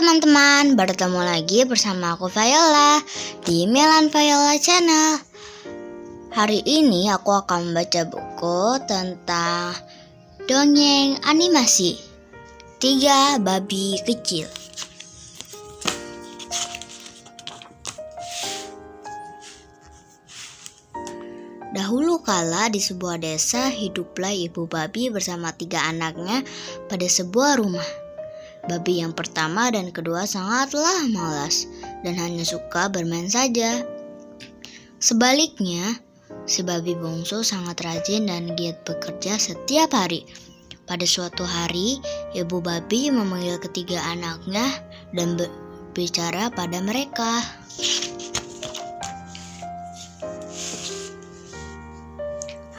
teman-teman, bertemu lagi bersama aku Viola di Milan Viola Channel. Hari ini aku akan membaca buku tentang dongeng animasi 3 Babi Kecil. Dahulu kala di sebuah desa hiduplah ibu babi bersama 3 anaknya pada sebuah rumah. Babi yang pertama dan kedua sangatlah malas dan hanya suka bermain saja. Sebaliknya, si babi bungsu sangat rajin dan giat bekerja setiap hari. Pada suatu hari, ibu babi memanggil ketiga anaknya dan berbicara pada mereka.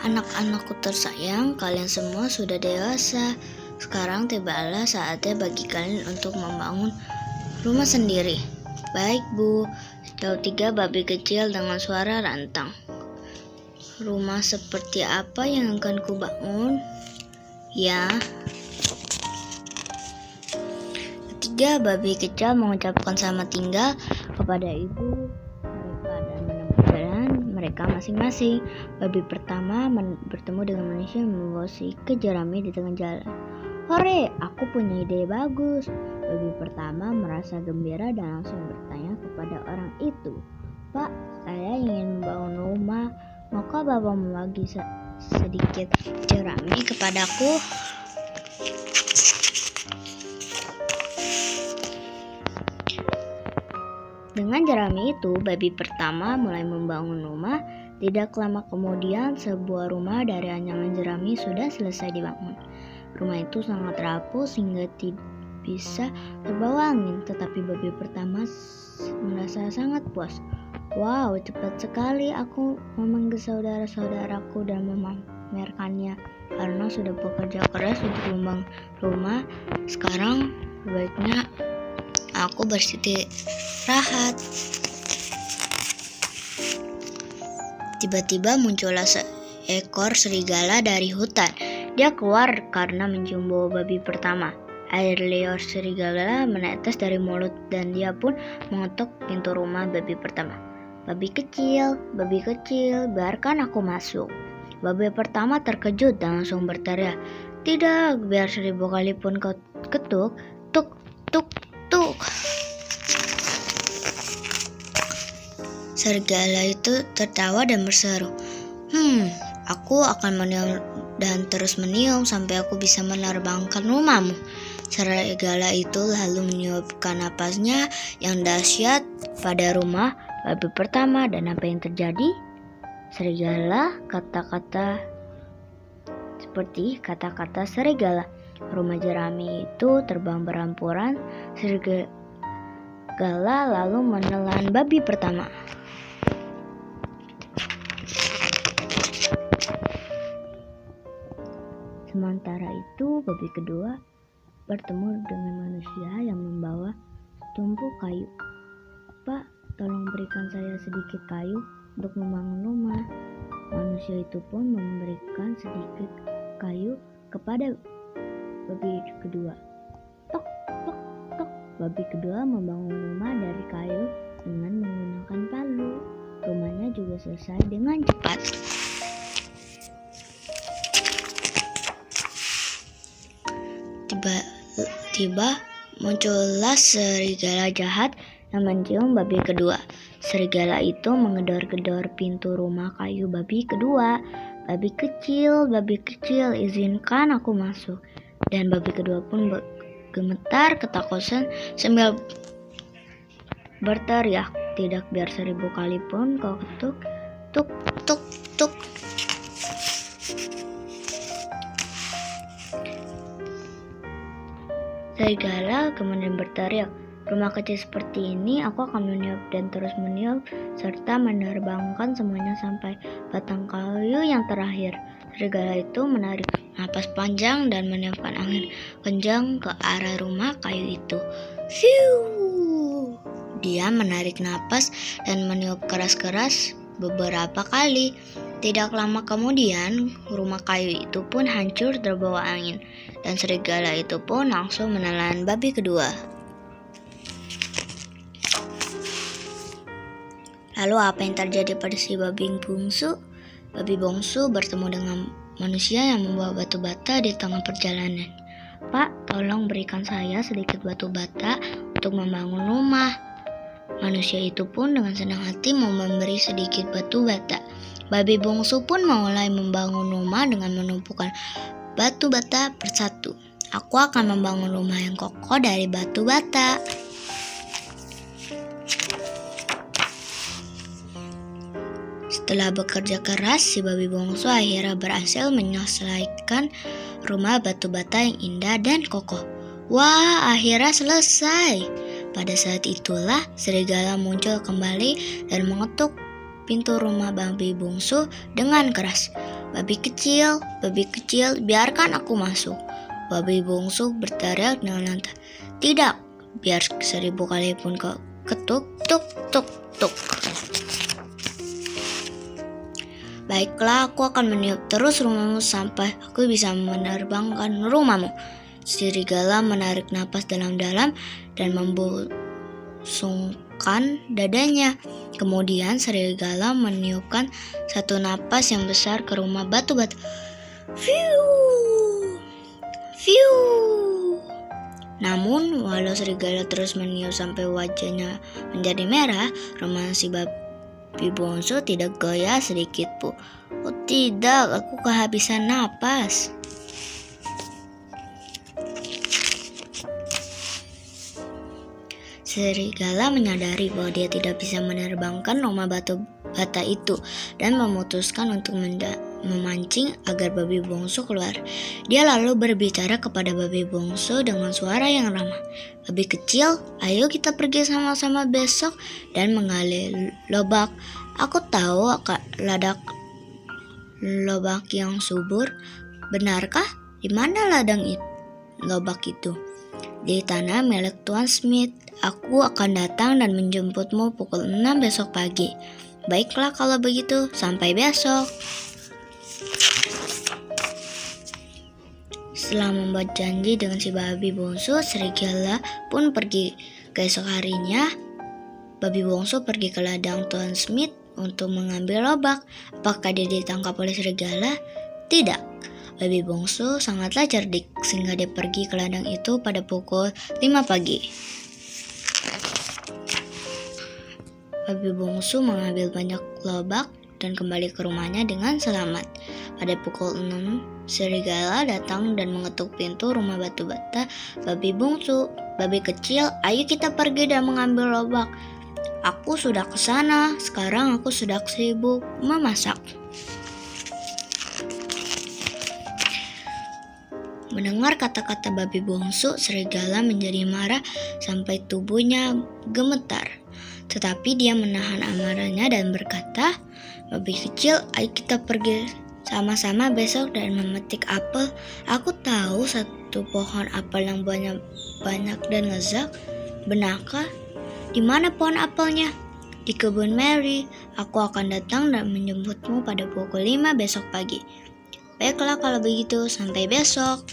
Anak-anakku tersayang, kalian semua sudah dewasa. Sekarang tibalah saatnya bagi kalian untuk membangun rumah sendiri. Baik, Bu, jawab 3 babi kecil dengan suara rantang. Rumah seperti apa yang akan kubangun? Ya. 3 babi kecil mengucapkan selamat tinggal kepada ibu mereka dan menemukan mereka masing-masing. Babi pertama bertemu dengan manusia yang membawa seekor jerami di tengah jalan. Hore, aku punya ide bagus. Babi pertama merasa gembira dan langsung bertanya kepada orang itu. Pak, saya ingin membangun rumah. Maukah Bapak membagi sedikit jerami kepadaku? Dengan jerami itu, babi pertama mulai membangun rumah. Tidak lama kemudian, sebuah rumah dari anyaman jerami sudah selesai dibangun. Rumah itu sangat rapuh sehingga tidak bisa terbawa angin, tetapi babi pertama merasa sangat puas. Wow, cepat sekali aku memanggil saudara-saudaraku dan memamerkannya karena sudah bekerja keras untuk membangun rumah. Sekarang sebaiknya aku beristirahat. Tiba-tiba muncullah seekor serigala dari hutan. Dia keluar karena mencium bau babi pertama. Air liur serigala menetes dari mulut dan dia pun mengetuk pintu rumah babi pertama. Babi kecil, biarkan aku masuk. Babi pertama terkejut dan langsung berteriak. Tidak, biar 1000 kali pun kau ketuk, tuk, tuk, tuk. Serigala itu tertawa dan berseru. Aku akan meniup dan terus meniup sampai aku bisa menerbangkan rumahmu. Serigala itu lalu meniupkan napasnya yang dahsyat pada rumah babi pertama. Dan apa yang terjadi? Serigala seperti kata-kata serigala. Rumah jerami itu terbang berampuran. Serigala lalu menelan babi pertama. Sementara itu, babi kedua bertemu dengan manusia yang membawa setumpuk kayu. Pak, tolong berikan saya sedikit kayu untuk membangun rumah. Manusia itu pun memberikan sedikit kayu kepada babi kedua. Tok, tok, tok. Babi kedua membangun rumah dari kayu dengan menggunakan palu. Rumahnya juga selesai dengan cepat. Tiba-tiba muncullah serigala jahat yang mencium babi kedua. Serigala itu menggedor-gedor pintu rumah kayu babi kedua. Babi kecil, izinkan aku masuk. Dan babi kedua pun gemetar ketakutan sambil berteriak. Tidak, biar 1000 kali pun kau ketuk, tuk, tuk, tuk. Serigala kemudian berteriak, rumah kecil seperti ini aku akan meniup dan terus meniup serta menerbangkan semuanya sampai batang kayu yang terakhir. Serigala itu menarik napas panjang dan meniupkan angin kencang ke arah rumah kayu itu. Fiu! Dia menarik napas dan meniup keras-keras beberapa kali. Tidak lama kemudian, rumah kayu itu pun hancur terbawa angin, dan serigala itu pun langsung menelan babi kedua. Lalu apa yang terjadi pada si babi bungsu? Babi bungsu bertemu dengan manusia yang membawa batu bata di tengah perjalanan. "Pak, tolong berikan saya sedikit batu bata untuk membangun rumah." Manusia itu pun dengan senang hati mau memberi sedikit batu bata. Babi bungsu pun mulai membangun rumah dengan menumpukan batu bata persatu. "Aku akan membangun rumah yang kokoh dari batu bata." Setelah bekerja keras, si babi bungsu akhirnya berhasil menyelesaikan rumah batu bata yang indah dan kokoh. Wah, akhirnya selesai. Pada saat itulah serigala muncul kembali dan mengetuk pintu rumah babi bungsu dengan keras. Babi kecil, biarkan aku masuk." Babi bungsu berteriak dengan lantang. "Tidak, biar 1000 kali pun kau ketuk, tuk, tuk, tuk. Baiklah, aku akan meniup terus rumahmu sampai aku bisa menerbangkan rumahmu." Serigala menarik napas dalam-dalam dan membusungkan dadanya. Kemudian serigala meniupkan satu napas yang besar ke rumah batu bata. Fiu, fiu. Namun, walau serigala terus meniup sampai wajahnya menjadi merah, rumah si babi bungsu tidak goyah sedikit pun. "Oh tidak, aku kehabisan napas." Serigala menyadari bahwa dia tidak bisa menerbangkan rumah batu bata itu dan memutuskan untuk memancing agar babi bungsu keluar. Dia lalu berbicara kepada babi bungsu dengan suara yang ramah. "Babi kecil, ayo kita pergi sama-sama besok dan menggali lobak. Aku tahu ladang lobak yang subur." "Benarkah? Di mana ladang lobak itu?" "Di tanah milik Tuan Smith. Aku akan datang dan menjemputmu pukul 6 besok pagi." "Baiklah kalau begitu, sampai besok." Setelah membuat janji dengan si babi bungsu, serigala pun pergi. Keesok harinya, babi bungsu pergi ke ladang Tuan Smith untuk mengambil lobak. Apakah dia ditangkap oleh serigala? Tidak. Babi bungsu sangatlah cerdik sehingga dia pergi ke ladang itu pada pukul 5 pagi. Babi bungsu mengambil banyak lobak dan kembali ke rumahnya dengan selamat. Pada pukul 6, serigala datang dan mengetuk pintu rumah batu bata babi bungsu. "Babi kecil, ayo kita pergi dan mengambil lobak." "Aku sudah ke sana, sekarang aku sudah sibuk memasak." Mendengar kata-kata babi bungsu, serigala menjadi marah sampai tubuhnya gemetar. Tetapi dia menahan amarahnya dan berkata, "Babi kecil, ayo kita pergi sama-sama besok dan memetik apel. Aku tahu satu pohon apel yang banyak dan lezat." "Benarkah? Di mana pohon apelnya?" "Di kebun Mary. Aku akan datang dan menjemputmu pada pukul 5 besok pagi." "Baiklah kalau begitu, sampai besok."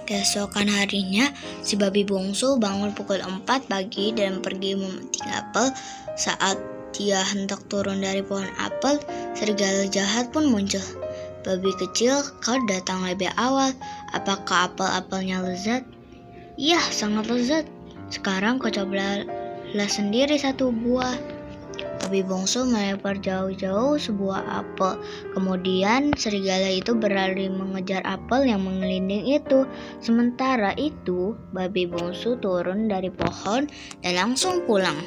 Keesokan harinya, si babi bungsu bangun pukul 4 pagi dan pergi memetik apel. Saat dia hendak turun dari pohon apel, serigala jahat pun muncul. "Babi kecil, kau datang lebih awal. Apakah apel-apelnya lezat?" "Iya, sangat lezat. Sekarang kau cobalah sendiri satu buah." Babi bungsu melempar jauh-jauh sebuah apel. Kemudian serigala itu berlari mengejar apel yang menggelinding itu. Sementara itu, babi bungsu turun dari pohon dan langsung pulang.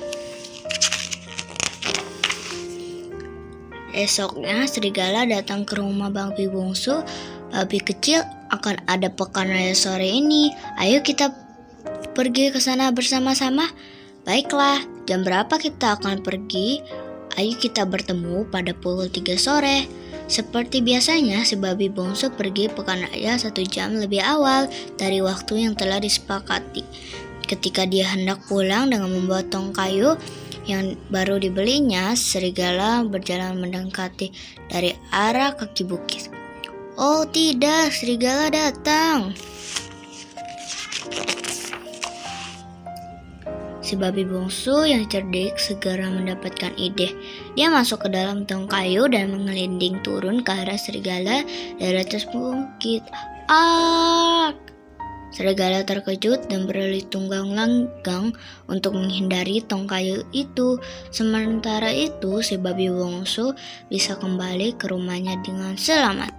Esoknya, serigala datang ke rumah babi bungsu. "Babi kecil, akan ada pekan raya sore ini. Ayo kita pergi ke sana bersama-sama." "Baiklah, jam berapa kita akan pergi?" "Ayo kita bertemu pada pukul 3 sore. Seperti biasanya, si babi bungsu pergi pekan raya 1 jam lebih awal dari waktu yang telah disepakati. Ketika dia hendak pulang dengan membawa tong kayu yang baru dibelinya, serigala berjalan mendekati dari arah kaki bukit. "Oh tidak, serigala datang!" Si babi bungsu yang cerdik segera mendapatkan ide. Dia masuk ke dalam tong kayu dan mengelinding turun ke arah serigala dari atas bukit. Serigala terkejut dan berlari tunggang langgang untuk menghindari tong kayu itu. Sementara itu, si babi bungsu bisa kembali ke rumahnya dengan selamat.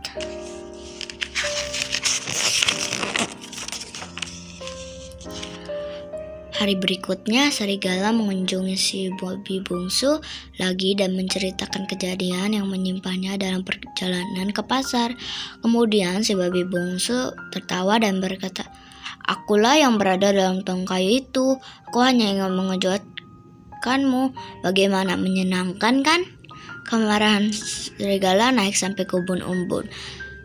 Hari berikutnya, serigala mengunjungi si babi bungsu lagi dan menceritakan kejadian yang menyimpannya dalam perjalanan ke pasar. Kemudian si babi bungsu tertawa dan berkata, "Akulah yang berada dalam tong kayu itu. Aku hanya ingin mengejutkanmu. Bagaimana, menyenangkan kan?" Kemarahan serigala naik sampai ke ubun-ubun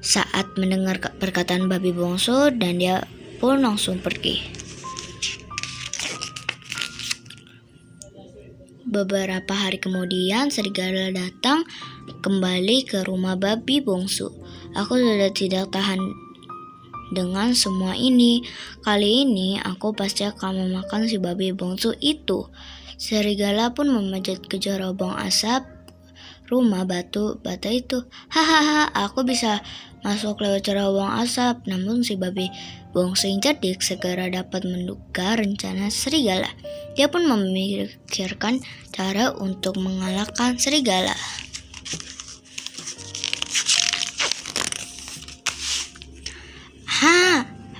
saat mendengar perkataan babi bungsu, dan dia pun langsung pergi. Beberapa hari kemudian, serigala datang kembali ke rumah babi bungsu. "Aku sudah tidak tahan dengan semua ini. Kali ini aku pasti akan memakan si babi bungsu itu." Serigala pun memanjat ke jerobong asap rumah batu bata itu. "Hahaha, aku bisa masuk lewat jerobong asap." Namun si babi bungsu yang cerdik segera dapat menduga rencana serigala. Dia pun memikirkan cara untuk mengalahkan serigala.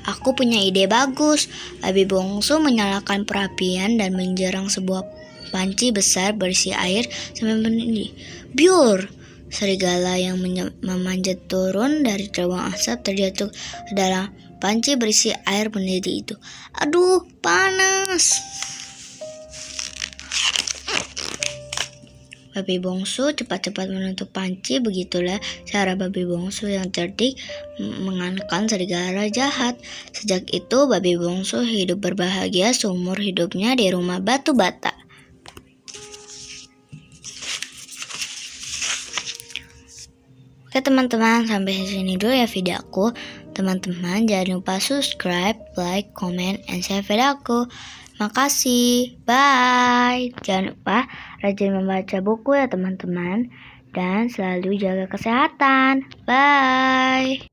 Aku punya ide bagus." Babi bungsu menyalakan perapian dan menjerang sebuah panci besar berisi air sampai mendidih. Biur! Serigala yang memanjat turun dari terowong asap terjatuh ke dalam panci berisi air mendidih itu. "Aduh, panas!" Babi bungsu cepat-cepat menutup panci. Begitulah cara babi bungsu yang cerdik mengalahkan serigala jahat. Sejak itu, babi bungsu hidup berbahagia seumur hidupnya di rumah batu bata. Oke teman-teman, sampai sini dulu ya video aku. Teman-teman jangan lupa subscribe, like, comment, and share video aku. Makasih, bye. Jangan lupa rajin membaca buku ya teman-teman. Dan selalu jaga kesehatan. Bye.